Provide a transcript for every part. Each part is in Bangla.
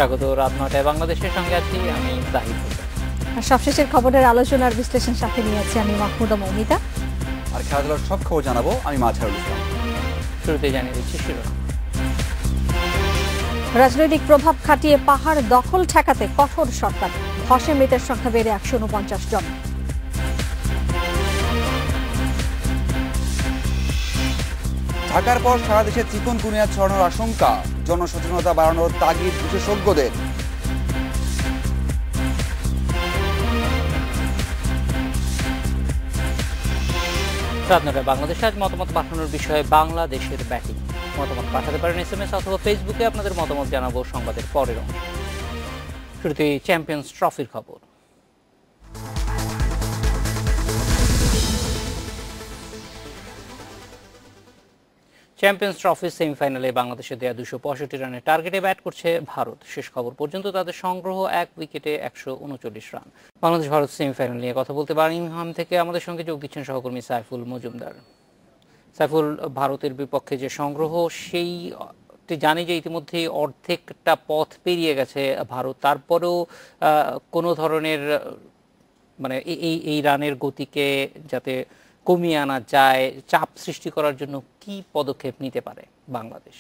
স্বাগত রাত ৯টায় বাংলাদেশের সঙ্গে আছি আমি জাহিদ হোসেন। আর সবশেষের খবরের আলোচনার বিশ্লেষণ সাথে নিয়ে আছি আমি মাহমুদা মৌমিতা। আর খেলাধুলার সব খবর জানাবো আমি মাঝারুল ইসলাম। শুরুতে জানিয়ে দিচ্ছি শিরোনাম। রাজনৈতিক প্রভাব খাটিয়ে পাহাড় দখল ঠেকাতে কঠোর সরকার, ধসে মৃতের সংখ্যা বেড়ে ১৪৯ জন। ঢাকার পর সারা দেশে চিকুনগুনিয়া ছড়ানোর আশঙ্কা, জনসচেতনতা বাড়ানোর তাগিদ বিশেষজ্ঞদের। রাত ৯টায় বাংলাদেশে আজ মতামত পাঠানোর বিষয়ে বাংলাদেশের ব্যাটিং। মতামত পাঠাতে পারেন SMS অথবা ফেসবুকে। আপনাদের মতামত জানাবো সংবাদের পরের অংশ। শুরুতে চ্যাম্পিয়ন্স ট্রফির খবর। চ্যাম্পিয়ন্স ট্রফির সেমিফাইনালে বাংলাদেশের দেয়া ২৬৫ রানের টার্গেটে ব্যাট করছে ভারত। শেষ খবর পর্যন্ত তাদের সংগ্রহ ১ উইকেটে ১৩৯ রান। বাংলাদেশ ভারত সেমিফাইনাল নিয়ে কথা বলতে বার্মিংহাম থেকে আমাদের সঙ্গে যোগ দিচ্ছেন সহকর্মী সাইফুল মজুমদার। সাইফুল, ভারতের বিপক্ষে যে সংগ্রহ সেইটি জানি যে ইতিমধ্যেই অর্ধেকটা পথ পেরিয়ে গেছে ভারত, তারপরেও কোনো ধরনের মানে এই রানের গতিকে যাতে কমিয়ে আনা যায়, চাপ সৃষ্টি করার জন্য কি পদক্ষেপ নিতে পারে বাংলাদেশ?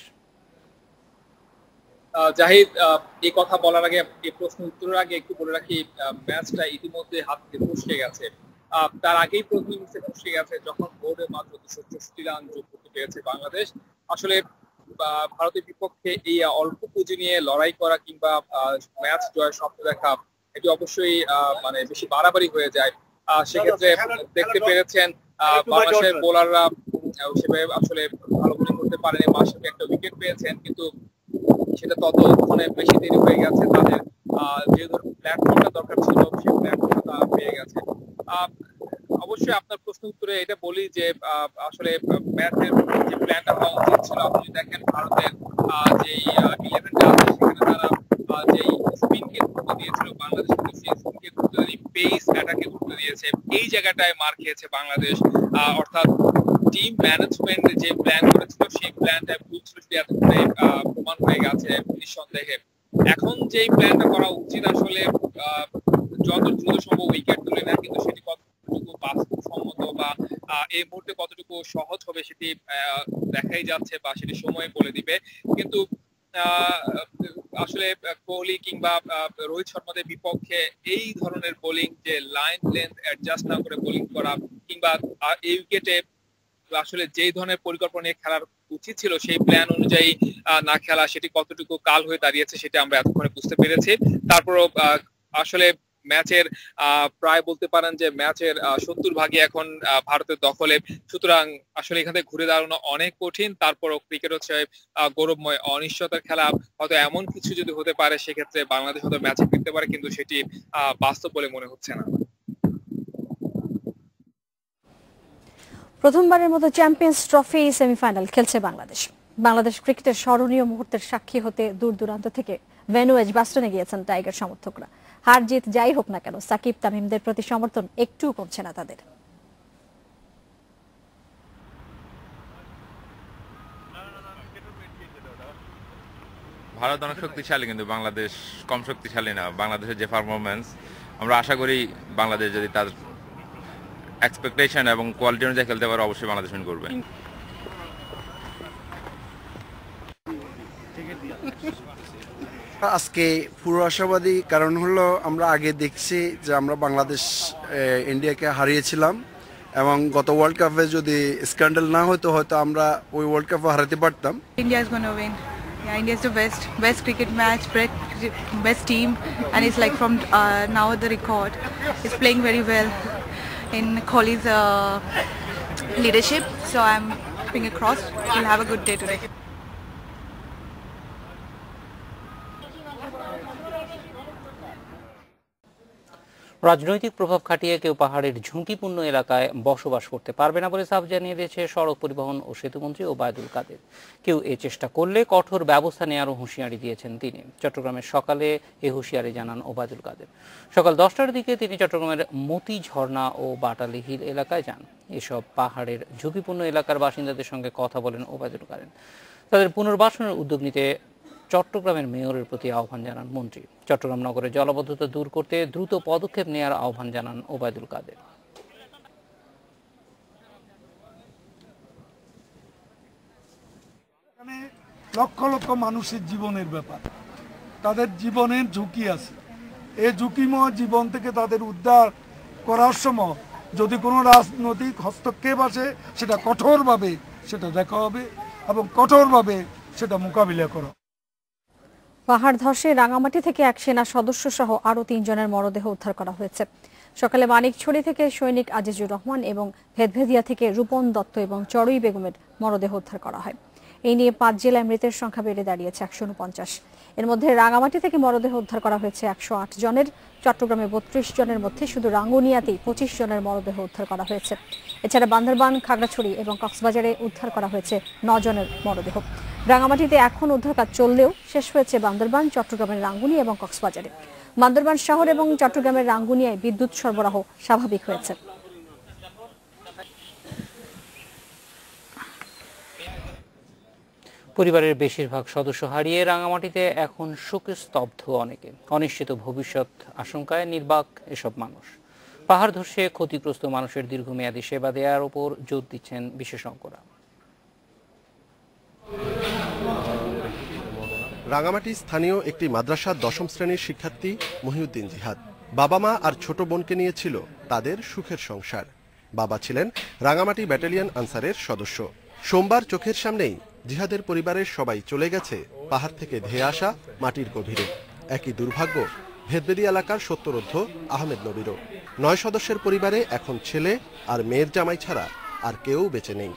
জাহিদ, এই কথা বলার আগে, এই প্রশ্ন উত্তরের আগে একটু বলে রাখি, ম্যাচটা ইতিমধ্যে হাত থেকে ফসকে গেছে। তার আগেই প্রথম ইনিংসে ফসকে গেছে যখন বোর্ডে মাত্র ২৬৪ রান যোগ করতে পেরেছে বাংলাদেশ। আসলে ভারতের বিপক্ষে এই অল্প পুঁজি নিয়ে লড়াই করা কিংবা ম্যাচ জয়ের স্বপ্ন দেখা, এটি অবশ্যই মানে বেশি বাড়াবাড়ি হয়ে যায়। সেক্ষেত্রে দেখতে পেরেছেন বাংলাদেশের বোলাররা সেভাবে আসলে ভালো বোলিং করতে পারেনি। মাশরাফি একটা উইকেট পেয়েছেন, কিন্তু সেটা ততক্ষণে বেশি দেরি হয়ে গেছে। তাদের যে প্ল্যাটফর্মটা দরকার ছিল সেই প্ল্যাটফর্মটা তারা পেয়ে গেছে। অবশ্যই আপনার প্রশ্ন উত্তরে এটা বলি যে আসলে ম্যাচের যে প্ল্যানটা হওয়া উচিত ছিল, আপনি দেখেন ভারতের যে 11টা আছে সেখানে তারা যে স্পিনকে গুরুত্ব দিয়েছিল, বাংলাদেশ কিন্তু সেই স্পিনকে গুরুত্ব দিয়ে পেস অ্যাটাকে গুরুত্ব দিয়েছে। এই জায়গাটায় মার খেয়েছে বাংলাদেশ। অর্থাৎ টিম ম্যানেজমেন্ট যে প্ল্যান করেছিল সেই প্ল্যানটা ভুল ছিল, সেটি এতক্ষণে প্রমাণ হয়ে গেছে নিঃসন্দেহে। এখন যে প্ল্যানটা করা উচিত আসলে যত দ্রুত সম্ভব উইকেট তুলে নেয়, কিন্তু সেটি কতটুকু বাস্তবসম্মত বা এই মুহূর্তে কতটুকু সহজ হবে সেটি দেখাই যাচ্ছে বা সেটি সময় বলে দিবে। কিন্তু আসলে কোহলি কিংবা রোহিত শর্মাদের বিপক্ষে এই ধরনের বোলিং, যে লাইন লেন্থ অ্যাডজাস্ট না করে বোলিং করা কিংবা এই উইকেটে আসলে যেই ধরনের পরিকল্পনা নিয়ে খেলার উচিত ছিল সেই প্ল্যান অনুযায়ী না খেলা, সেটি কতটুকু কাল হয়ে দাঁড়িয়েছে সেটা আমরা এতক্ষণে বুঝতে পেরেছি। তারপরও আসলে ম্যাচের প্রায় বলতে পারেন যে ম্যাচের ৭০ ভাগই এখন ভারতের দখলে। সুতরাং আসলে এখান থেকে ঘুরে দাঁড়ানো অনেক কঠিন। তারপরও ক্রিকেট হচ্ছে গৌরবময় অনিশ্চয়তার খেলা। হয়তো এমন কিছু যদি হতে পারে সেক্ষেত্রে বাংলাদেশ হয়তো ম্যাচে ফিরতে পারে, কিন্তু সেটি বাস্তব বলে মনে হচ্ছে না। প্রথমবারের মতো চ্যাম্পিয়ন্স ট্রফি সেমিফাইনাল খেলছে বাংলাদেশ। বাংলাদেশ ক্রিকেটের স্মরণীয় মুহূর্তের সাক্ষী হতে দূর দূরান্ত থেকে ভেন্যু এজবাস্টনে গিয়েছেন টাইগার সমর্থকরা। হার জিত যাই হোক না কেন, সাকিব তামিমদের প্রতি সমর্থন একটু কমছে না তাদের। ভারত অনেক শক্তিশালী, কিন্তু বাংলাদেশ কম শক্তিশালী না। বাংলাদেশের যে পারফরমেন্স, আমরা আশা করি বাংলাদেশ যদি তার এক্সপেকটেশন এবং কোয়ালিটি অনুযায়ী খেলতে পারে অবশ্যই বাংলাদেশ উইন করবে। আজকে পুরো আশাবাদী, কারণ হলো আমরা আগে দেখছি যে আমরা বাংলাদেশ ইন্ডিয়াকে হারিয়েছিলাম এবং গত ওয়ার্ল্ড কাপে যদি স্ক্যান্ডাল না হতো হয়তো আমরা ওই ওয়ার্ল্ড কাপে হারাতে পারতাম। India is going to win. Yeah, India is the best cricket match, best team, and it's like from now the record. It's playing very well in Kohli's leadership. So I'm fingers crossed we'll have a good day today. রাজনৈতিক প্রভাব খাটিয়ে কেউ পাহাড়ের ঝুঁকিপূর্ণ এলাকায় বসবাস করতে পারবে না বলে সাফ জানিয়ে দিয়েছে সড়ক পরিবহন ও সেতুমন্ত্রী ওবায়দুল কাদের। কেউ এ চেষ্টা করলে কঠোর ব্যবস্থা নেওয়ারও হুঁশিয়ারি দিয়েছেন তিনি। চট্টগ্রামের সকালে এ হুঁশিয়ারি জানান ওবায়দুল কাদের। সকাল 10টার দিকে তিনি চট্টগ্রামের মতি ঝর্ণা ও বাটালি হিল এলাকায় যান। এসব পাহাড়ের ঝুঁকিপূর্ণ এলাকার বাসিন্দাদের সঙ্গে কথা বলেন ওবায়দুল কাদের। তাদের পুনর্বাসনের উদ্যোগ নিতে চট্টগ্রামের মেয়রের প্রতি আহ্বান জানান মন্ত্রী। চট্টগ্রাম নগরে জলাবদ্ধতা দূর করতে দ্রুত পদক্ষেপ নেওয়ার আহ্বান জানান ওবায়দুল কাদের। লক্ষ লক্ষ মানুষের জীবনের ব্যাপার, তাদের জীবনের ঝুঁকি আছে। এই ঝুঁকিময় জীবন থেকে তাদের উদ্ধার করার সময় যদি কোনো রাজনৈতিক হস্তক্ষেপ আসে, সেটা কঠোরভাবে সেটা দেখা হবে এবং কঠোরভাবে সেটা মোকাবিলা করা। পাহাড় ধসে রাঙামাটি থেকে এক সেনা সদস্য সহ আরও 3 জনের মরদেহ উদ্ধার করা হয়েছে। সকালে মানিকছড়ি থেকে সৈনিক আজিজুর রহমান এবং ভেদভেদিয়া থেকে রূপন দত্ত এবং চড়ুই বেগমের মরদেহ উদ্ধার করা হয়। এই নিয়ে 5 জেলায় মৃতের সংখ্যা বেড়ে দাঁড়িয়েছে 149। এর মধ্যে রাঙামাটি থেকে মরদেহ উদ্ধার করা হয়েছে 108 জনের। চট্টগ্রামে 32 জনের মধ্যে শুধু রাঙ্গুনিয়াতেই 25 জনের মরদেহ উদ্ধার করা হয়েছে। এছাড়া বান্দরবান, খাগড়াছড়ি এবং কক্সবাজারে উদ্ধার করা হয়েছে 9 জনের মরদেহ। রাঙামাটিতে এখন উদ্ধার কাজ চললেও শেষ হয়েছে বান্দরবান, চট্টগ্রামের রাঙ্গুনিয়া এবং কক্সবাজারে। বান্দরবান শহর এবং চট্টগ্রামের রাঙ্গুনিয়ায় বিদ্যুৎ সরবরাহ স্বাভাবিক হয়েছে। পরিবারের বেশিরভাগ সদস্য হারিয়ে রাঙামাটিতে এখন শোকে স্তব্ধ অনেকে। অনিশ্চিত ভবিষ্যৎ আশঙ্কায় নির্বাক এসব মানুষ। পাহাড় ধসে ক্ষতিগ্রস্ত মানুষের দীর্ঘমেয়াদী সেবা দেওয়ার উপর জোর দিচ্ছেন বিশেষজ্ঞরা। রাঙামাটি স্থানীয় একটি মাদ্রাসার 10ম শ্রেণীর শিক্ষার্থী মহিউদ্দিন জিহাদ। বাবা মা আর ছোট বোনকে নিয়ে ছিল তাদের সুখের সংসার। বাবা ছিলেন রাঙামাটি ব্যাটালিয়ন আনসারের সদস্য। সোমবার চোখের সামনেই জিহাদের পরিবারের সবাই চলে গেছে পাহাড় থেকে ধেয়ে আসা মাটির গভীরে। একই দুর্ভাগ্য ভেদবেদি এলাকার সত্তরোর্ধ্ব আহমেদ নবীরও। 9 সদস্যের পরিবারে এখন ছেলে আর মেয়ের জামাই ছাড়া আর কেউ বেঁচে নেই।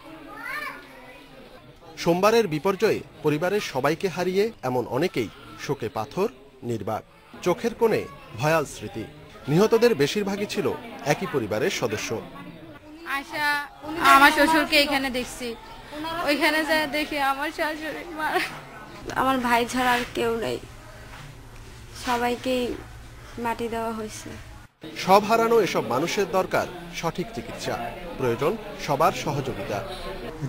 সোমবারের বিপর্যয়ে পরিবারের সবাইকে হারিয়ে এমন অনেকেই শোকে পাথর, নির্বাক। চোখের কোণে ভয়াল স্মৃতি। নিহতদের বেশিরভাগই ছিল একই পরিবারের সদস্য। আশা আমার শ্বশুরকে এখানে দেখছি, ওইখানে যা দেখি আমার শাশুড়ি মারা। আমার ভাই ছাড়া আর কেউ নেই, সবাইকেই মাটি দেওয়া হয়েছে। সব হারানো এসব মানুষের দরকার সঠিক চিকিৎসা, প্রয়োজন সবার সহযোগিতা।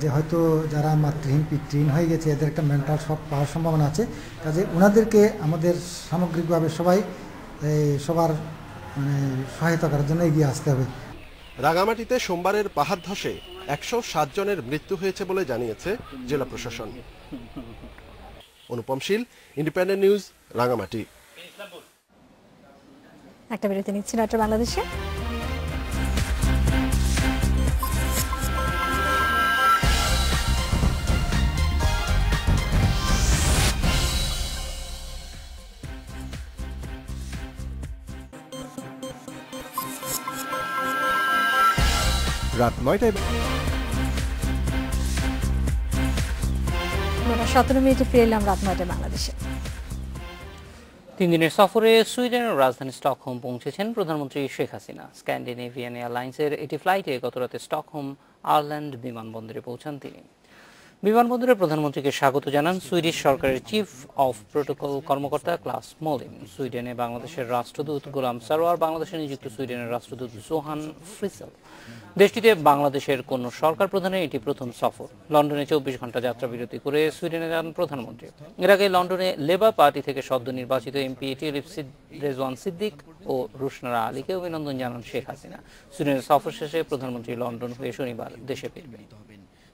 যে হয়তো যারা মাতৃহীন পিতৃহীন হয়ে গেছে, এদের একটা মেন্টাল শক পাওয়ার সম্ভাবনা আছে। কাজে ওনাদেরকে আমাদের সামগ্রিকভাবে সবার সহায়তা করার জন্য এগিয়ে আসতে হবে। রাঙামাটিতে সোমবারের পাহাড় ধসে 107 জনের মৃত্যু হয়েছে বলে জানিয়েছে জেলা প্রশাসন। অনুপম শীল, ইন্ডিপেন্ডেন্ট নিউজ, রাঙামাটি। একটা বিরতি নিচ্ছি নাট্য বাংলাদেশে। রাত 9টায় 17 ফিরে এলাম রাত 9টায় বাংলাদেশে। 3 দিনের সফরে সুইডেনের রাজধানী স্টকহোম পৌঁছেছেন প্রধানমন্ত্রী শেখ হাসিনা। স্ক্যান্ডিনেভিয়ান এয়ারলাইন্সের একটি ফ্লাইটে গতরাতে স্টকহোম আয়ারল্যান্ড বিমানবন্দরে পৌঁছান তিনি। বিমানবন্দরে প্রধানমন্ত্রীকে স্বাগত জানান সুইডিশ সরকারের চিফ অফ প্রোটোকল কর্মকর্তা ক্লাস মোলিন। সুইডেনে বাংলাদেশের রাষ্ট্রদূত গোলাম সারোয়ার, বাংলাদেশে নিযুক্ত সুইডেনের রাষ্ট্রদূত জোহান ফ্রিসেল। দেশটিতে বাংলাদেশের কোন সরকার প্রধানের এটি প্রথম সফর। লন্ডনে 24 ঘন্টা যাত্রা বিরতি করে সুইডেনে যান প্রধানমন্ত্রী। এর আগে লন্ডনে লেবার পার্টি থেকে সদ্য নির্বাচিত এমপি টিউলিপ রেজওয়ান সিদ্দিক ও রুশনারা আলীকে অভিনন্দন জানান শেখ হাসিনা। সুইডেনের সফর শেষে প্রধানমন্ত্রী লন্ডন হয়ে শনিবার দেশে ফিরবেন।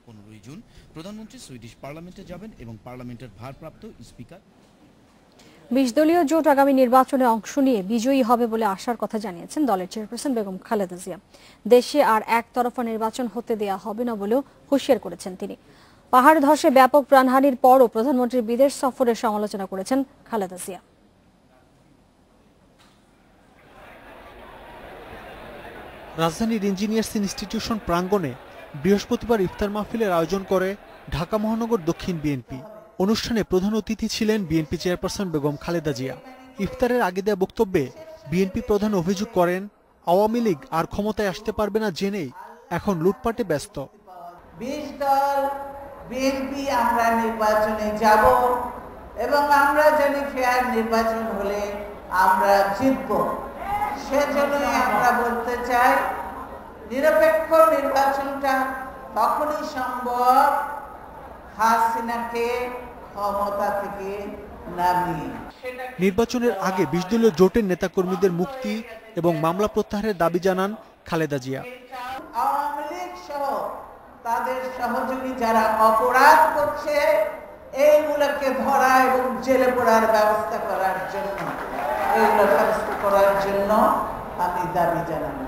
15 জুন প্রধানমন্ত্রী সুইডিশ পার্লামেন্টে যাবেন এবং পার্লামেন্টের ভারপ্রাপ্ত স্পিকার। 20 দলীয় জোট আগামী নির্বাচনে অংশ নিয়ে বিজয়ী হবে বলে আশার কথা জানিয়েছেন দলের চেয়ারপারসন বেগম খালেদা জিয়া। দেশে আর একতরফা নির্বাচন হতে দেয়া হবে না বলেও হুঁশিয়ার করেছেন তিনি। পাহাড় ধসে ব্যাপক প্রাণহানির পরও প্রধানমন্ত্রীর বিদেশ সফরের সমালোচনা করেছেন খালেদা জিয়া। রাজধানীর ইঞ্জিনিয়ার্স ইনস্টিটিউশন প্রাঙ্গণে বৃহস্পতিবার ইফতার মাহফিলের আয়োজন করে ঢাকা মহানগর দক্ষিণ বিএনপি। অনুষ্ঠানে প্রধান অতিথি ছিলেন বিএনপি চেয়ারপারসন বেগম খালেদা জিয়া। ইফতারের আগে দেয়া বক্তব্যে বিএনপি প্রধান অভিযোগ করেন, আওয়ামী লীগ আর ক্ষমতায় আসতে পারবে না জেনেই এখন লুটপাটে ব্যস্ত। 20 দল বিএনপি আমরা নির্বাচনে যাব এবং আমরা জানি ফেয়ার নির্বাচন হলে আমরা জিতব। সেজন্যই আমরা বলতে চাই, নিরপেক্ষ নির্বাচনটা তখনই সম্ভব হাসিনাকে ক্ষমতা থেকে নামিয়ে। নির্বাচনের আগে 20 দলীয় জোটের নেতাকর্মীদের মুক্তি এবং মামলা প্রত্যাহারের দাবি জানান খালেদা জিয়া। আওয়ামী লীগ সহ তাদের সহযোগী যারা অপরাধ করছে এইগুলোকে ধরা এবং জেলে পড়ার ব্যবস্থা করার জন্য আমি দাবি জানাবো।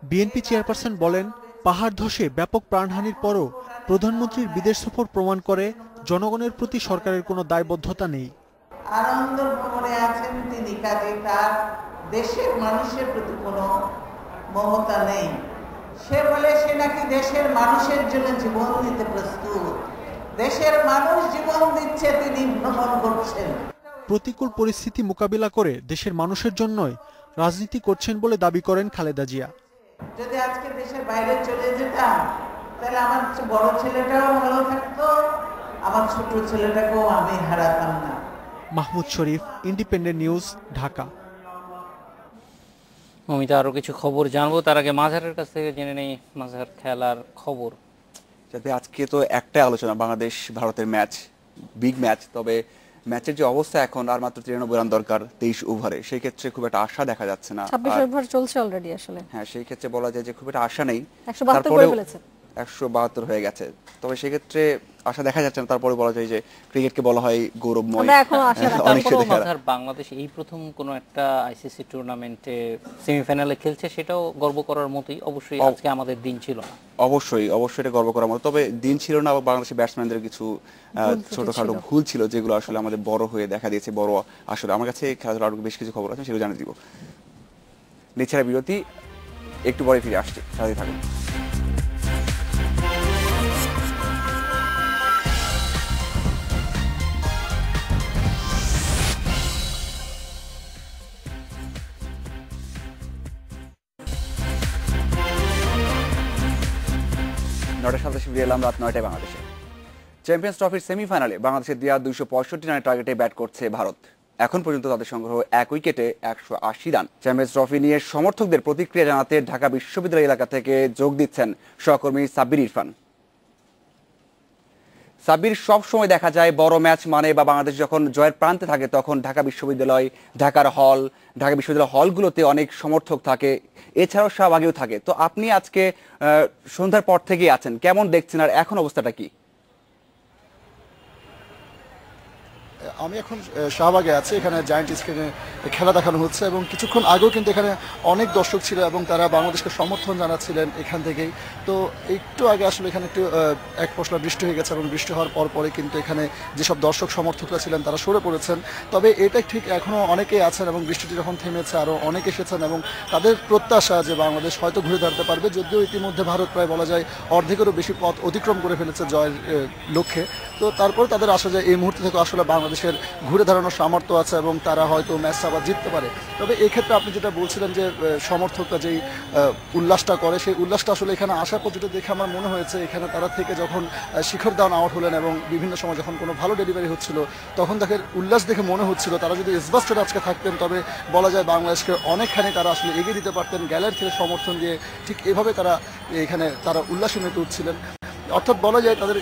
বিএনপি চেয়ারপারসন বলেন, পাহাড় ধসে ব্যাপক প্রাণহানির পরও প্রধানমন্ত্রীর বিদেশ সফর প্রমাণ করে জনগণের প্রতি সরকারের কোনো দায়বদ্ধতা নেই। আনন্দ ভ্রমণে আছেন তিনি, কাজে তার দেশের মানুষের প্রতি কোনো মমতা নেই। সে বলে সে নাকি দেশের মানুষের জন্য জীবন দিতে প্রস্তুত। দেশের মানুষ জীবন দিচ্ছে, তিনি ভ্রমণ করছেন। প্রতিকূল পরিস্থিতি মোকাবিলা করে দেশের মানুষের জন্যই রাজনীতি করছেন বলে দাবি করেন খালেদা জিয়া। যদি আজকে দেশের বাইরে চলে যেতাম তাহলে আমার বড় ছেলেটাও ভালো থাকতো, আমার ছোট ছেলেটাকেও আমি হারাতাম না। মাহমুদ শরীফ, ইন্ডিপেন্ডেন্ট নিউজ, ঢাকা। মমিতা, আরো কিছু খবর জানবো, তার আগে মাঝারের কাছ থেকে জেনে নেই মাঝার খেলার খবর। যাতে আজকে তো একটাই আলোচনা, বাংলাদেশ ভারতের ম্যাচ, বিগ ম্যাচ। তবে ম্যাচের যে অবস্থা এখন, আর মাত্র 93 রান দরকার 23 ওভারে, সেই ক্ষেত্রে খুব একটা আশা দেখা যাচ্ছে না। 26 ওভার চলছে অলরেডি আসলে। হ্যাঁ, সেই ক্ষেত্রে বলা যায় যে খুব একটা আশা নেই। 172 হয়ে গেছে, তবে সেই ক্ষেত্রে আশা দেখা যাচ্ছে না। তারপরে বলা যায় যে ক্রিকেটকে বলা হয় গৌরবময়। বাংলাদেশ এই প্রথম কোন একটা আইসিসি টুর্নামেন্টে সেমিফাইনালে খেলছে, সেটাও গর্ব করার মতোই। অবশ্যই আজকে আমাদের দিন ছিল না, অবশ্যই এটা গর্ব করার মতো। তবে দিন ছিল না, বাংলাদেশের ব্যাটসম্যানদের কিছু ছোটখাটো ভুল ছিল, যেগুলো আসলে আমাদের বড় হয়ে দেখা দিয়েছে। বড় আসলে আমার কাছে খেলাধুলার আরো বেশ কিছু খবর আছে, সেগুলো জানিয়ে দিব। নিচেরা বিরতি, একটু পরে ফিরে আসছে, সাথে থাকুন। নয়টার সাথে ফিরে এলাম রাত 9টায় বাংলাদেশে। চ্যাম্পিয়ন্স ট্রফির সেমিফাইনালে বাংলাদেশের দেওয়া 265 রানের টার্গেটে ব্যাট করছে ভারত। এখন পর্যন্ত তাদের সংগ্রহ 1 উইকেটে 180 রান। চ্যাম্পিয়ন্স ট্রফি নিয়ে সমর্থকদের প্রতিক্রিয়া জানাতে ঢাকা বিশ্ববিদ্যালয় এলাকা থেকে যোগ দিচ্ছেন সহকর্মী সাব্বির ইরফান। সাব্বির, সব সময় দেখা যায় বড় ম্যাচ মানে বা বাংলাদেশ যখন জয়ের প্রান্তে থাকে তখন ঢাকা বিশ্ববিদ্যালয়, ঢাকা বিশ্ববিদ্যালয় হলগুলোতে অনেক সমর্থক থাকে, এছাড়াও শাহবাগেও থাকে। তো আপনি আজকে সন্ধ্যার পর থেকেই আছেন, কেমন দেখছেন আর এখন অবস্থাটা কি? আমি এখন শাহবাগে আছি, এখানে জায়ান্ট স্ক্রিনে খেলা দেখানো হচ্ছে এবং কিছুক্ষণ আগেও কিন্তু এখানে অনেক দর্শক ছিল এবং তারা বাংলাদেশকে সমর্থন জানাচ্ছিলেন এখান থেকেই। তো একটু আগে আসলে এখানে একটু এক পশলা বৃষ্টি হয়ে গেছে এবং বৃষ্টি হওয়ার পরে কিন্তু এখানে যেসব দর্শক সমর্থকরা ছিলেন তারা সরে পড়েছেন। তবে এটা ঠিক এখনও অনেকেই আছেন এবং বৃষ্টিটি যখন থেমেছে আরও অনেকে এসেছেন এবং তাদের প্রত্যাশা যে বাংলাদেশ হয়তো ঘুরে দাঁড়াতে পারবে, যদিও ইতিমধ্যে ভারত প্রায় বলা যায় অর্ধেকেরও বেশি পথ অতিক্রম করে ফেলেছে জয়ের লক্ষ্যে। তো তারপর তাদের আশা যায় এই মুহূর্তে থেকে আসলে বাংলাদেশের ঘুরে দাঁড়ানোর সামর্থ্য আছে এবং তারা হয়তো ম্যাচটা আবার জিততে পারে। তবে এক্ষেত্রে আপনি যেটা বলছিলেন যে সমর্থকরা যেই উল্লাসটা করে, সেই উল্লাসটা আসলে এখানে আসার পর যেটা দেখে আমার মনে হয়েছে এখানে তারা থেকে যখন শিখর ধাওয়ান আউট হলেন এবং বিভিন্ন সময় যখন কোনো ভালো ডেলিভারি হচ্ছিল তখন তাদের উল্লাস দেখে মনে হচ্ছিল তারা যদি ইসবাস্টেড আজকে থাকতেন তবে বলা যায় বাংলাদেশকে অনেকখানি তারা আসলে এগিয়ে দিতে পারতেন। গ্যালারি থেকে সমর্থন দিয়ে ঠিক এভাবে তারা এখানে তারা উল্লাসে মেতে উঠছিলেন। অর্থাৎ বলা যায় তাদের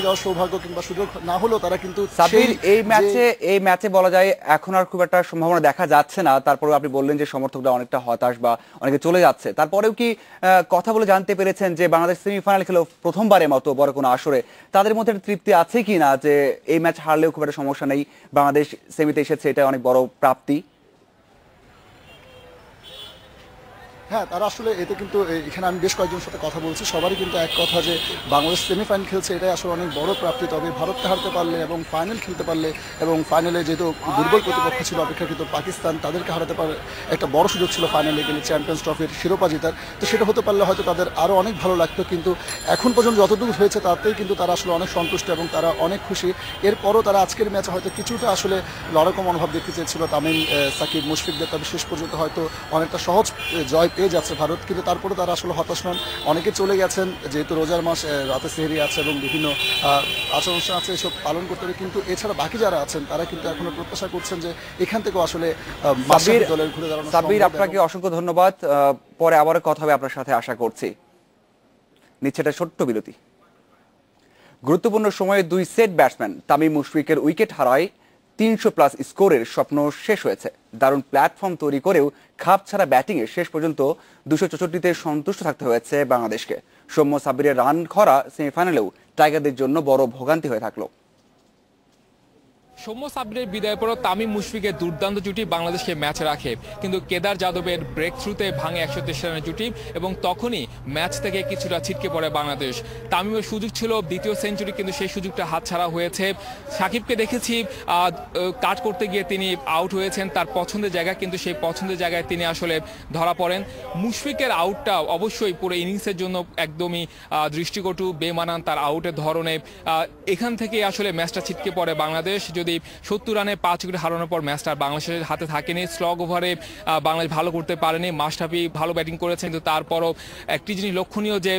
যাওয়ার সৌভাগ্য কিংবা সুযোগ না হলেও তারা কিন্তু এই ম্যাচে বলা যায় এখন আর খুব একটা সম্ভাবনা দেখা যাচ্ছে না। তারপরেও আপনি বললেন যে সমর্থকরা অনেকটা হতাশ বা অনেকে চলে যাচ্ছে, তারপরেও কি কথা বলে জানতে পেরেছেন যে বাংলাদেশ সেমিফাইনাল খেলেও প্রথমবারের মতো বড় কোনো আসরে তাদের মধ্যে তৃপ্তি আছে কি না, যে এই ম্যাচ হারলেও খুব একটা সমস্যা নেই, বাংলাদেশ সেমিতে এসেছে, এটা অনেক বড় প্রাপ্তি? হ্যাঁ, তারা আসলে এতে কিন্তু এখানে আমি বেশ কয়েকজনের সাথে কথা বলছি, সবারই কিন্তু এক কথা যে বাংলাদেশ সেমিফাইনাল খেলছে এটাই আসলে অনেক বড় প্রাপ্তি। তবে ভারতকে হারতে পারলে এবং ফাইনাল খেলতে পারলে এবং ফাইনালে যেহেতু দুর্বল প্রতিপক্ষ ছিল অপেক্ষাকৃত পাকিস্তান, তাদেরকে হারাতে পারে একটা বড় সুযোগ ছিল ফাইনালে গেলে চ্যাম্পিয়ন্স ট্রফির শিরোপা জেতার। তো সেটা হতে পারলে হয়তো তাদের আরও অনেক ভালো লাগতো, কিন্তু এখন পর্যন্ত যতটুকু হয়েছে তাতেই কিন্তু তারা আসলে অনেক সন্তুষ্ট এবং তারা অনেক খুশি। এরপরও তারা আজকের ম্যাচে হয়তো কিছুটা আসলে লড়াকম মনোভাব দেখতে চেয়েছিল তামিম, সাকিব, মুশফিকদের, তবে শেষ পর্যন্ত হয়তো অনেকটা সহজ জয় পেয়ে যাচ্ছে ভারত। কিন্তু তারপরে তারা আসলে হতাশ নন, অনেকে চলে গেছেন যেহেতু রোজার মাস, রাতে সেহরি আছে এবং বিভিন্ন আচার অনুষ্ঠান আছে, এসব পালন করতে হবে। কিন্তু এছাড়া বাকি যারা আছেন তারা কিন্তু এখনো প্রত্যাশা করছেন যে এখান থেকেও আসলে দলের ঘুরে দাঁড়ানো। সাব্বির, আপনাকে অসংখ্য ধন্যবাদ, পরে আবারও কথা হবে আপনার সাথে আশা করছি। নিচ্ছে একটা ছোট্ট বিরতি। গুরুত্বপূর্ণ সময়ে 2 সেট ব্যাটসম্যান তামিম, মুশফিকের উইকেট হারায় 300+ স্কোরের স্বপ্ন শেষ হয়েছে। দারুণ প্ল্যাটফর্ম তৈরি করেও খাপ ছাড়া ব্যাটিংয়ে শেষ পর্যন্ত 264তে সন্তুষ্ট থাকতে হয়েছে বাংলাদেশকে। সৌম্য সাব্বিরের রান খরা সেমিফাইনালেও টাইগারদের জন্য বড় ভোগান্তি হয়ে থাকলো। সৌম্য সাব্বিরের বিদায় পর তামিম মুশফিকের দুর্দান্ত জুটি বাংলাদেশকে ম্যাচে রাখে, কিন্তু কেদার যাদবের ব্রেক থ্রুতে ভাঙে 123 রানের জুটি এবং তখনই ম্যাচ থেকে কিছুটা ছিটকে পড়ে বাংলাদেশ। তামিমের সুযোগ ছিল দ্বিতীয় সেঞ্চুরি, কিন্তু সেই সুযোগটা হাতছাড়া হয়েছে। সাকিবকে দেখেছি কাট করতে গিয়ে তিনি আউট হয়েছেন তার পছন্দের জায়গায়, কিন্তু সেই পছন্দের জায়গায় তিনি আসলে ধরা পড়েন। মুশফিকের আউটটা অবশ্যই পুরো ইনিংসের জন্য একদমই দৃষ্টিকটু, বেমানান তার আউটের ধরনে। এখান থেকে আসলে ম্যাচটা ছিটকে পড়ে বাংলাদেশ। যদি 70 রানে 5 উইকেট হারানোর পর ম্যাচটা বাংলাদেশের হাতে থাকেনি। স্লগ ওভারে বাংলাদেশ ভালো করতে পারেনি। মাশরাফি ভালো ব্যাটিং করেছেন, কিন্তু তারপরও একটি জিনিস লক্ষণীয় যে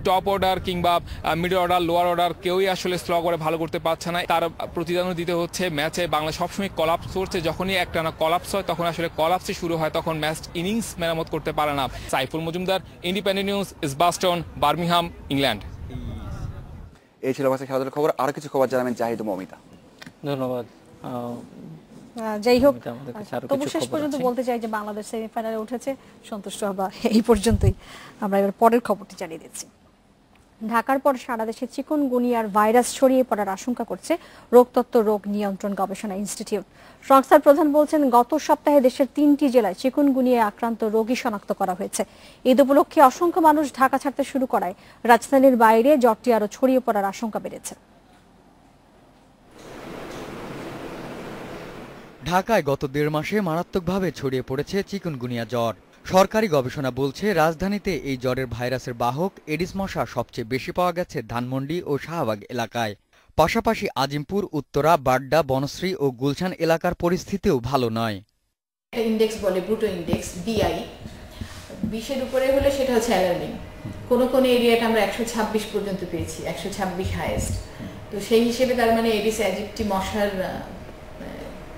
টপ অর্ডার কিংবা মিডল অর্ডার, লোয়ার অর্ডার কেউই আসলে স্লগ ওভারে ভালো করতে পারছে না। তার প্রতিদানও দিতে হচ্ছে। ম্যাচে বাংলাদেশ সবসময় কলাপস করছে, যখনই একটানা কলাপস হয় তখন আসলে কলাপসে শুরু হয়, তখন ম্যাচ ইনিংস মেরামত করতে পারে না। Saiful Majumdar, independent news, Edgbaston, Birmingham, England. এই ছিল আমাদের খেলাধুলার খবর। আরো কিছু খবর জানাবেন জাহিদ ও মমিতা। ধন্যবাদ। যাই হোক, তবু শেষ পর্যন্ত বলতে চাই যে বাংলাদেশ সেমিফাইনালে উঠেছে, সন্তুষ্ট হবা এই পর্যন্তই। আমরা এবার পরের খবরটি জানিয়ে দিচ্ছি। ঢাকার পর সারা দেশে চিকুনগুনিয়ার ভাইরাস ছড়িয়ে পড়ার আশঙ্কা করছে রোগতত্ত্ব রোগ নিয়ন্ত্রণ গবেষণা ইনস্টিটিউট। সংস্থার প্রধান বলছেন, গত সপ্তাহে দেশের 3টি জেলায় চিকুনগুনিয়ায় আক্রান্ত রোগী শনাক্ত করা হয়েছে। ঈদ উপলক্ষে অসংখ্য মানুষ ঢাকা ছাড়তে শুরু করায় রাজধানীর বাইরে জ্বরটি আরো ছড়িয়ে পড়ার আশঙ্কা বেড়েছে। ঢাকায় গত 1.5 মাসে মারাত্মকভাবে ছড়িয়ে পড়েছে চিকুনগুনিয়া জ্বর। সরকারি গবেষণা বলছে, রাজধানীতে এই জ্বরের ভাইরাসের বাহক এডিস মশা সবচেয়ে বেশি পাওয়া গেছে ধানমন্ডি ও শাহবাগ এলাকায়। পাশাপাশি আজিমপুর, উত্তরা, বাড্ডা, বনশ্রী ও গুলশান এলাকার পরিস্থিতিও ভালো নয়। ইন্ডেক্স বলে ব্রুটো ইন্ডেক্স বিআই 20-এর উপরে হলে সেটা হচ্ছে অ্যালার্মিং। কোন কোন এরিয়াটা আমরা 126 পর্যন্ত পেয়েছি, 126 হাইয়েস্ট। তো সেই হিসেবে তার মানে এডিস অ্যাজিপ্টি মশার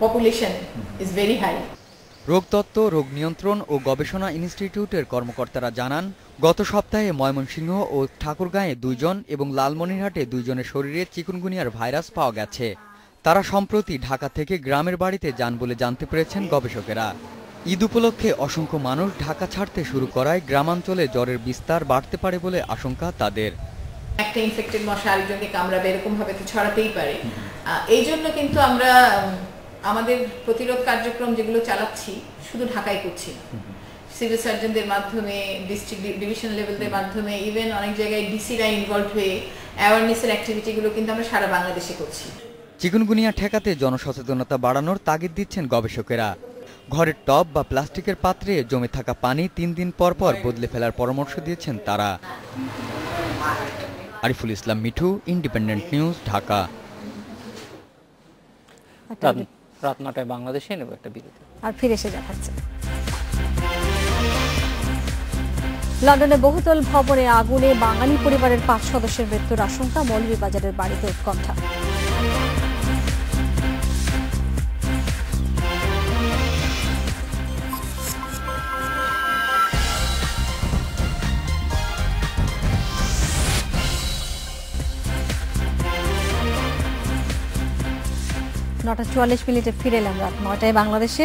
পপুলেশন ইজ ভেরি হাই। রোগতত্ত্ব রোগ নিয়ন্ত্রণ ও গবেষণা ইনস্টিটিউটের কর্মকর্তারা জানান, গত সপ্তাহে ময়মনসিংহ ও ঠাকুরগাঁয়ে 2 জন এবং লালমনিরহাটে 2 জনের শরীরে চিকুনগুনিয়ার ভাইরাস পাওয়া গেছে। তারা সম্প্রতি ঢাকা থেকে গ্রামের বাড়িতে যান বলে জানতে পেরেছেন গবেষকেরা। ঈদ উপলক্ষে অসংখ্য মানুষ ঢাকা ছাড়তে শুরু করায় গ্রামাঞ্চলে জ্বরের বিস্তার বাড়তে পারে বলে আশঙ্কা তাদের। একটা ইনফেক্টেড মশা আরেকজনকে কামড়াবে, এরকম ভাবে তো ছড়াতেই পারে। এই জন্য কিন্তু আমরা আমাদের প্রতিরোধ কার্যক্রম যেগুলো চালাচ্ছি শুধু ঢাকায় করছি, সিভিল সার্জনদের মাধ্যমে, ডিস্ট্রিক্ট ডিভিশন লেভেলদের মাধ্যমে, ইভেন অনেক জায়গায় ডিসিরা ইনভলভ হয়ে অ্যাওয়ারনেসের অ্যাক্টিভিটিগুলো কিন্তু আমরা সারা বাংলাদেশে করছি। চিকুনগুনিয়া ঠেকাতে জনসচেতনতা বাড়ানোর তাগিদ দিচ্ছেন গবেষকেরা। ঘরের টব বা প্লাস্টিকের পাত্রে জমে থাকা পানি 3 দিন পর পর বদলে ফেলার পরামর্শ দিয়েছেন তারা। Ariful Islam Mithu, independent news, Dhaka. রাত 9টায় বাংলাদেশে নেব একটা বিরতি, আর ফিরে এসে দেখাচ্ছে। লন্ডনে বহুতল ভবনে আগুনে বাঙালি পরিবারের 5 সদস্যের মৃত্যুর আশঙ্কা, মৌলভীবাজারের বাড়িতে উৎকণ্ঠা। নটা 44 মিনিটে ফিরে এলাম রাত 9টায় বাংলাদেশে।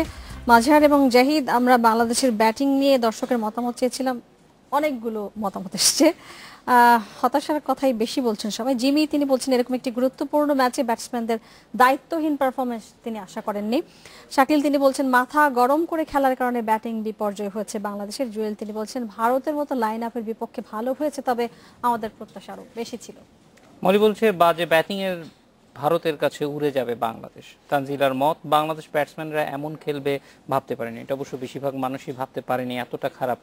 মাঝহার এবং জাহিদ, আমরা বাংলাদেশের ব্যাটিং নিয়ে দর্শকের মতামত চেয়েছিলাম, অনেকগুলো মতামত এসছে। হতাশার কথাই বেশি বলছেন সবাই। জিমি তিনি বলছেন, এরকম একটি গুরুত্বপূর্ণ ম্যাচে ব্যাটসম্যানদের দায়িত্বহীন পারফরমেন্স তিনি আশা করেননি। শাকিল তিনি বলছেন, মাথা গরম করে খেলার কারণে ব্যাটিং বিপর্যয় হয়েছে বাংলাদেশের। জুয়েল তিনি বলছেন, ভারতের মতো লাইন আপের বিপক্ষে ভালো হয়েছে, তবে আমাদের প্রত্যাশা আরও বেশি ছিল। মলি বলছে, বাজে ব্যাটিং এর ভারতের কাছে উড়ে যাবে বাংলাদেশ। তানজিলার মত, বাংলাদেশ ব্যাটসম্যানরা এমন খেলবে ভাবতে পারেনি। এটা অবশ্য বেশিরভাগ মানুষই ভাবতে পারেনি এতটা খারাপ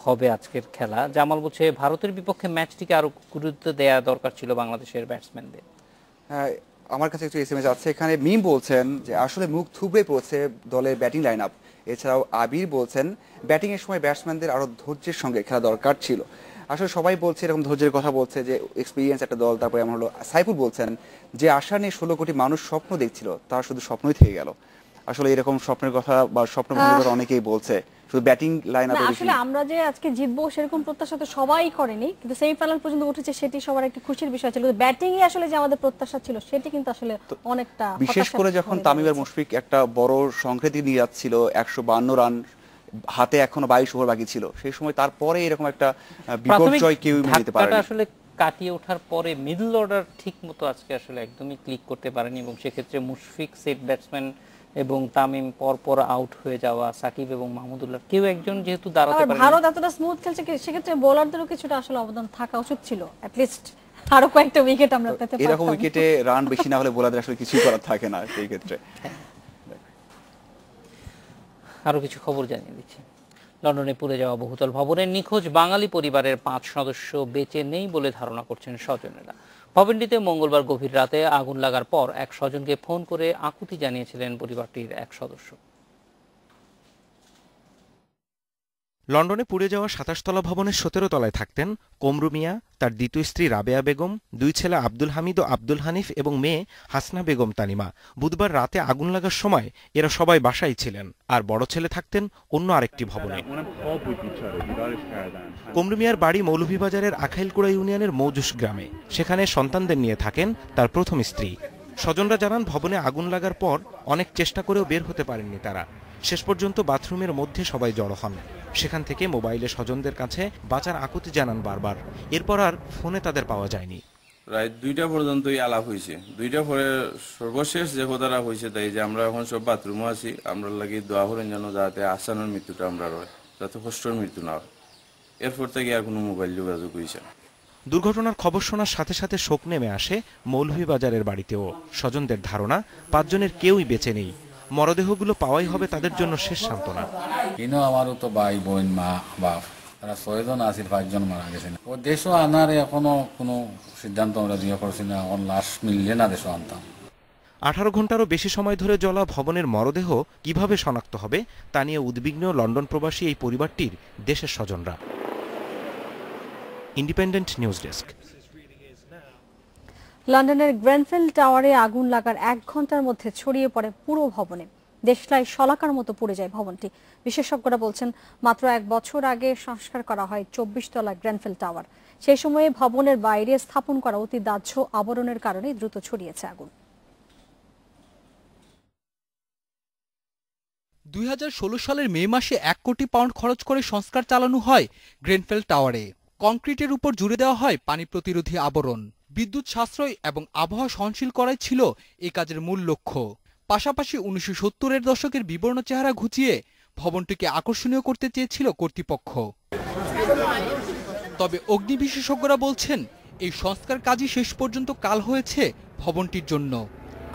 হবে আজকের খেলা। জামাল বলছে, ভারতের বিপক্ষে ম্যাচটিকে আরো গুরুত্ব দেওয়া দরকার ছিল বাংলাদেশের ব্যাটসম্যানদের। আমার কাছে একটু এসএমএস আছে, এখানে মিম বলছেন যে আসলে মুখ থুবড়ে পড়ছে দলের ব্যাটিং লাইন আপ। এছাড়াও আবির বলছেন, ব্যাটিং এর সময় ব্যাটসম্যানদের আরো ধৈর্যের সঙ্গে খেলা দরকার ছিল। আসলে সবাই বলছে এরকম ধৈর্যের কথা, বলছে যে এক্সপিরিয়েন্স একটা দল। তারপরে এমন হলো, সাইফুল বলছেন যে আশা নিয়ে 16 কোটি মানুষ স্বপ্ন দেখছিল, তার শুধু স্বপ্নই থেকে গেল। আসলে এরকম স্বপ্নের কথা বা স্বপ্ন কথা অনেকেই বলছে, শুধু ব্যাটিং লাইন আপে আসলে আমরা যে আজকে জিতবো সেরকম প্রত্যাশা তো সবাই করেনি, কিন্তু সেমিফাইনাল পর্যন্ত উঠেছে সেটি সবার একটা খুশির বিষয় ছিল। ব্যাটিং এ আসলে যে আমাদের প্রত্যাশা ছিল সেটি কিন্তু আসলে অনেকটা, বিশেষ করে যখন তামিম আর মুশফিক একটা বড় সংকেতই নিয়ে যাচ্ছিল, 152 রান হাতে এখনো 22 ওভার বাকি ছিল, সেই সময় তারপরে এরকম একটা বিপর্যয় কেউ মেনে নিতে পারেনি। আসলে কাটিয়ে ওঠার পরে মিডল অর্ডার ঠিকমতো আজকে আসলে একদমই ক্লিক করতে পারেনি, এবং সেক্ষেত্রে মুশফিক সেট ব্যাটসম্যান এবং তামিম পরপর আউট হয়ে যাওয়া, সাকিব এবং মাহমুদুল্লাহ কেউ একজন যেহেতু দাঁড়াতে পারেনি। ভারত এতটা স্মুথ খেলছে, সেক্ষেত্রে বোলারদেরও কিছুটা আসলে অবদান থাকা উচিত ছিল, অ্যাট লিস্ট আরো কয়েকটা উইকেট আমরা পেতে পারতাম। এরকম উইকেটে রান বেশি না হলে বোলারদের আসলে কিছুই করার থাকে না সেই ক্ষেত্রে। আরো কিছু খবর জানিয়ে দিচ্ছি। লন্ডনে পুড়ে যাওয়া বহুতল ভবনের নিখোঁজ বাঙালি পরিবারের 5 সদস্য বেঁচে নেই বলে ধারণা করছেন স্বজনেরা। ভবনটিতে মঙ্গলবার গভীর রাতে আগুন লাগার পর এক স্বজনকে ফোন করে আকুতি জানিয়েছিলেন পরিবারটির এক সদস্য। লন্ডনে পুড়ে যাওয়া 27 তলা ভবনের 17 তলায় থাকতেন কমরু মিয়া, তার দ্বিতীয় স্ত্রী রাবেয়া বেগম, 2 ছেলে আব্দুল হামিদ ও আব্দুল হানিফ এবং মেয়ে হাসনা বেগম তানিমা। বুধবার রাতে আগুন লাগার সময় এরা সবাই বাসায় ছিলেন, আর বড় ছেলে থাকতেন অন্য আরেকটি ভবনে। কমরু মিয়ার বাড়ি মৌলভীবাজারের আখাইলকুড়া ইউনিয়নের মৌজুস গ্রামে, সেখানে সন্তানদের নিয়ে থাকেন তার প্রথম স্ত্রী। স্বজনরা জানান ভবনে আগুন লাগার পর অনেক চেষ্টা করেও বের হতে পারেননি তারা। শেষ পর্যন্ত বাথরুমের মধ্যে সবাই জড়ো হন। সেখান থেকে মোবাইলে স্বজনদের কাছে বাঁচার আকুতি জানান বারবার। এরপর আর ফোনে তাদের পাওয়া যায়নি। রাত 2টা পর্যন্তই আলাপ হয়েছে। 2টা পরে সর্বশেষ যে কথাটা হয়েছে তাই যে আমরা এখন সব বাথরুমে আছি, আমরা লাগি দোয়া করেন যেন যাতে আসানোর মৃত্যুটা আমরা রয়, যাতে কষ্টর মৃত্যু না হয়। এরপর থেকে আর কোনো মোবাইল যোগাযোগ হয়েছে না। দুর্ঘটনার খবর শোনার সাথে সাথে শোক নেমে আসে মৌলভীবাজারের বাড়িতেও। স্বজনদের ধারণা 5 জনের কেউই বেঁচে নেই। মরদেহগুলো পাওয়াই হবে তাদের জন্য শেষ সান্ত্বনা। আমারও তো ভাই বোন মা বাপ তারা 6 জন আছে, 5 জন মারা গেছে। ও দেশও আনার এখনো কোনো সিদ্ধান্ত আমরা দিয়ে করছি না, এখন লাশ মিললে না দেশও আনতাম। 18 ঘন্টারও বেশি সময় ধরে জ্বলা ভবনের মরদেহ কিভাবে শনাক্ত হবে তা নিয়ে উদ্বিগ্ন লন্ডন প্রবাসী এই পরিবারটির দেশের স্বজনরা। Independent news desk. লন্ডনের গ্রেনফেল টাওয়ারে আগুন লাগার 1 ঘন্টার মধ্যে ছড়িয়ে পড়ে পুরো ভবনে। দেশলাই শলাকার মতো পুড়ে যায় ভবনটি। বিশেষজ্ঞরা বলছেন মাত্র 1 বছর আগে সংস্কার করা হয় 24 তলা গ্রেনফেল টাওয়ার। সেই সময়ে ভবনের বাইরে স্থাপন করা অতি দাহ্য আবরণের কারণে দ্রুত ছড়িয়েছে আগুন। 2016 সালের মে মাসে 1 কোটি পাউন্ড খরচ করে সংস্কার চালানো হয় গ্রেনফেল টাওয়ারে। কংক্রিটের উপর জুড়ে দেওয়া হয় পানি প্রতিরোধী আবরণ। বিদ্যুৎ সাশ্রয় এবং আবহাওয়া সহনশীল করাই ছিল এই কাজের মূল লক্ষ্য। পাশাপাশি 1970-এর দশকের বিবর্ণ চেহারা ঘুচিয়ে ভবনটিকে আকর্ষণীয় করতে চেয়েছিল কর্তৃপক্ষ। তবে অগ্নি বিশেষজ্ঞরা বলছেন এই সংস্কার কাজই শেষ পর্যন্ত কাল হয়েছে ভবনটির জন্য।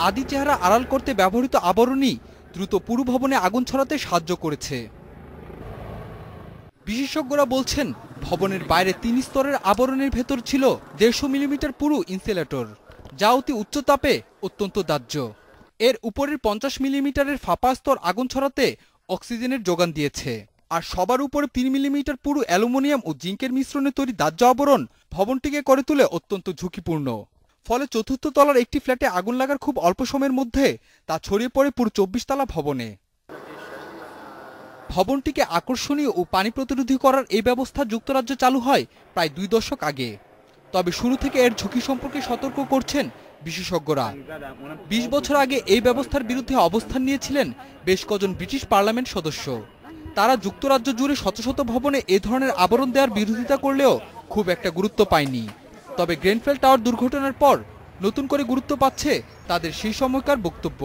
আদি চেহারা আড়াল করতে ব্যবহৃত আবরণই দ্রুত পুরো ভবনে আগুন ছড়াতে সাহায্য করেছে। বিশেষজ্ঞরা বলছেন ভবনের বাইরে 3 স্তরের আবরণের ভেতর ছিল 150 মিলিমিটার পুরু ইনসুলেটর, যা অতি উচ্চ তাপে অত্যন্ত দাহ্য। এর উপরের 50 মিলিমিটারের ফাঁপা স্তর আগুন ছড়াতে অক্সিজেনের যোগান দিয়েছে। আর সবার উপরে 3 মিলিমিটার পুরু অ্যালুমিনিয়াম ও জিঙ্কের মিশ্রণে তৈরি দাহ্য আবরণ ভবনটিকে করে তোলে অত্যন্ত ঝুঁকিপূর্ণ। ফলে 4র্থ তলার একটি ফ্ল্যাটে আগুন লাগার খুব অল্প সময়ের মধ্যে তা ছড়িয়ে পড়ে পুরো 24 তলা ভবনে। ভবনটিকে আকর্ষণীয় ও পানি প্রতিরোধী করার এই ব্যবস্থা যুক্তরাজ্যে চালু হয় প্রায় 2 দশক আগে। তবে শুরু থেকে এর ঝুঁকি সম্পর্কে সতর্ক করছেন বিশেষজ্ঞরা। 20 বছর আগে এই ব্যবস্থার বিরুদ্ধে অবস্থান নিয়েছিলেন বেশ কজন ব্রিটিশ পার্লামেন্ট সদস্য। তারা যুক্তরাজ্য জুড়ে শত শত ভবনে এ ধরনের আবরণ দেওয়ার বিরোধিতা করলেও খুব একটা গুরুত্ব পায়নি। তবে গ্রেনফেল টাওয়ার দুর্ঘটনার পর নতুন করে গুরুত্ব পাচ্ছে তাদের সেই সময়কার বক্তব্য।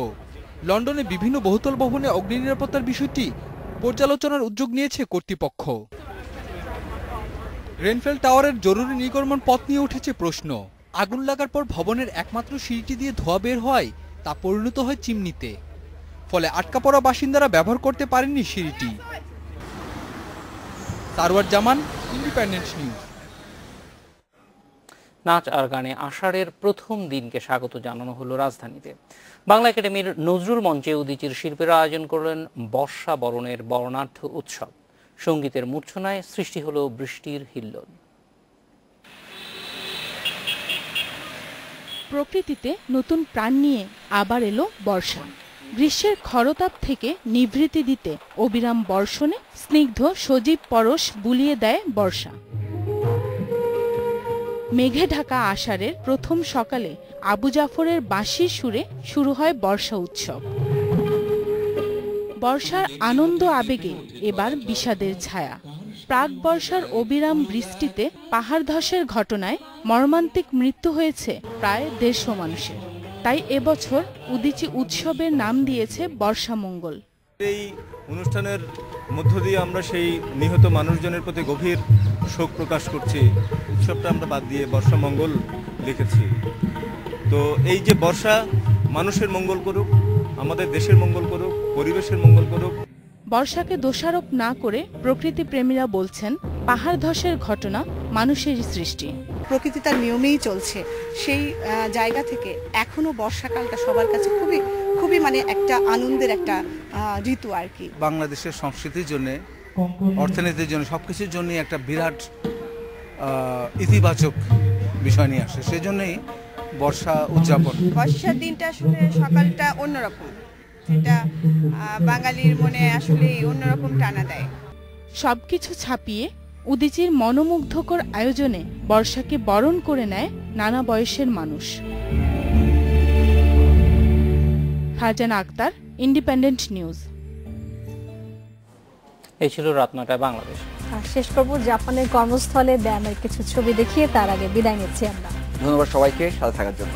লন্ডনে বিভিন্ন বহুতল ভবনে অগ্নি নিরাপত্তার বিষয়টি পর্যালোচনার উদ্যোগ নিয়েছে কর্তৃপক্ষ। গ্রেনফেল টাওয়ারের জরুরি নির্গমন পথ নিয়ে উঠেছে প্রশ্ন। আগুন লাগার পর ভবনের একমাত্র সিঁড়িটি দিয়ে ধোঁয়া বের হওয়ায় তা পরিণত হয় চিমনিতে। ফলে আটকা পড়া বাসিন্দারা ব্যবহার করতে পারেননি সিঁড়িটি। সারওয়ার জামান, ইন্ডিপেন্ডেন্ট নিউজ। নাচ আর গানে আষাঢ়ের প্রথম দিনকে স্বাগত জানানো হলো রাজধানীতে। বাংলা একাডেমির নজরুল মঞ্চে উদীচীর শিল্পীরা আয়োজন করলেন বর্ষা বরণের বর্ণাঢ্য উৎসব। সঙ্গীতের মূর্ছনায় সৃষ্টি হলো বৃষ্টির হিল্লোল। প্রকৃতিতে নতুন প্রাণ নিয়ে আবার এলো বর্ষা। গ্রীষ্মের খরতাপ থেকে নিভৃতি দিতে অবিরাম বর্ষণে স্নিগ্ধ সজীব পরশ বুলিয়ে দেয় বর্ষা। মেঘে ঢাকা আষাঢ়ের প্রথম সকালে আবু জাফরের বাঁশির সুরে শুরু হয় বর্ষা উৎসব। বর্ষার আনন্দ আবেগে এবার বিষাদের ছায়া। প্রাক বর্ষার অবিরাম বৃষ্টিতে পাহাড় ধসের ঘটনায় মর্মান্তিক মৃত্যু হয়েছে প্রায় 150 মানুষের। তাই এবছর উদীচী উৎসবের নাম দিয়েছে বর্ষা মঙ্গল। এই অনুষ্ঠানের মধ্য দিয়ে আমরা সেই নিহত মানুষজনের প্রতি গভীর শোক প্রকাশ করছি। উৎসবটা আমরা বাদ দিয়ে বর্ষা মঙ্গল লিখেছি। তো এই যে বর্ষা মানুষের মঙ্গল করুক, আমাদের দেশের মঙ্গল করুক, পরিবেশের মঙ্গল করুক। বর্ষাকে দোষারোপ না করে প্রকৃতি প্রেমীরা বলছেন পাহাড় ধসের ঘটনা মানুষেরই সৃষ্টি। প্রকৃতি তার নিয়মেই চলছে, সেই জায়গা থেকে এখনো বর্ষাকালটা সবার কাছে খুবই খুবই মানে একটা আনন্দের একটা ঋতু আর কি। বাংলাদেশের সংস্কৃতির জন্য, অর্থনীতির জন্য, সবকিছুর জন্য একটা বিরাট ইতিবাচক বিষয় নিয়ে আসে, সেজন্যই বর্ষা উদযাপন। বর্ষার দিনটা আসলে সকালটা অন্যরকম, যেটা বাঙালির মনে আসলে অন্যরকম টানা দেয়। সবকিছু ছাপিয়ে উদীচীর মনোমুগ্ধকর আয়োজনে বর্ষাকে বরণ করে নেয় নানা বয়সের মানুষ। Farzana Akter, Independent news. এই ছিল রাত 9টায় বাংলাদেশ। শেষ করব জাপানের কর্মস্থলে ব্যায়ামের কিছু ছবি দেখিয়ে, তার আগে বিদায় নিচ্ছি আমরা। ধন্যবাদ সবাইকে সাথে থাকার জন্য।